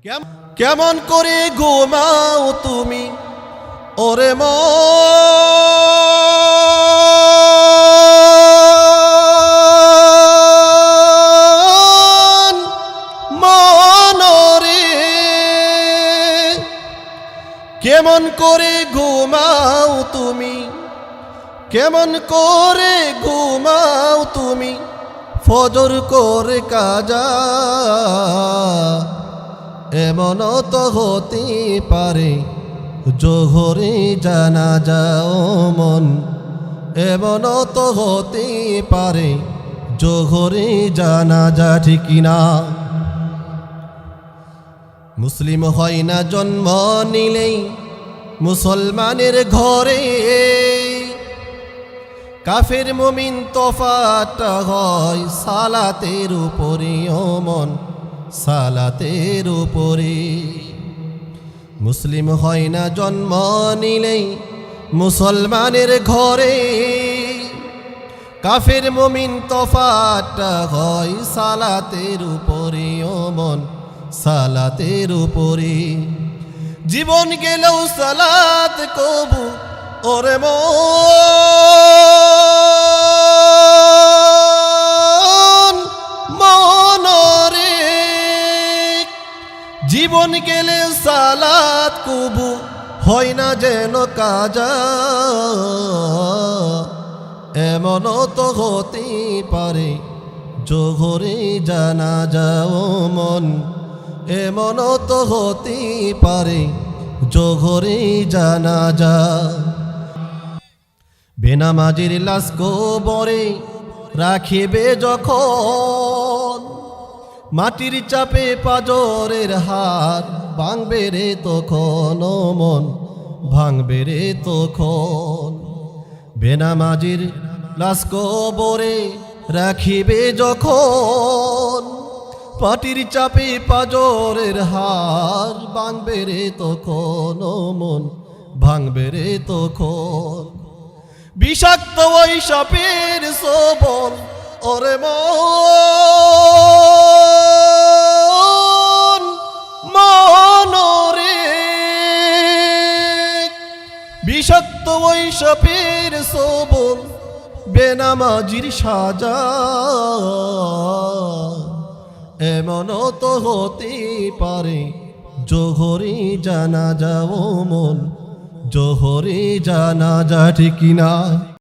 কেমন করে ঘুমাও তুমি ওরে মনরে, কেমন করে ঘুমাও তুমি, কেমন করে ঘুমাও তুমি ফজর করে কাজা। এমন তো হতে পারে জোহরে জানাজা ও মন, এমন তো হতে পারে জোহরে জানাজা, ঠিক না? মুসলিম হয় না জন্ম নিলেই মুসলমানের ঘরে, কাফের মুমিন তফাতটা হয় সালাতের উপরে ও মন, সালাতের উপরে। মুসলিম হয় না জন্ম নিলেই মুসলমানের ঘরে, কাফের মুমিন তফাতটা হয় সালাতের উপরে ও মন, সালাতের উপরে। জীবন গেলেও সালাত কবু ওরে মনরে, জীবন গেলে সালাত কবু হয় না যেন কাজা। এমন তো হতে পারে জোহরে জানাজা ও মন, এমন তো হতে পারে জোহরে জানাজা। বেনামাজির লাশ কবরে রাখিবে যখন, মাটির চাপে পাজরের হার ভাঙবে রে তখন ও মন, ভাঙবে রে তখন। বেনামাজির লাশ কবরে রাখিবে যখন, পাটির চাপে পাজরের হার ভাঙবে রে তখন ও মন, ভাঙবে রে তখন। বিষাক্ত ওই সাপের সবল ওরে মনরে, বিষাক্ত ওই সাপের সবল বেনামাজির সাজা। এমন তো হতে পারে জোহরে জানাজা ও মন, জোহরে জানাজা, ঠিক না?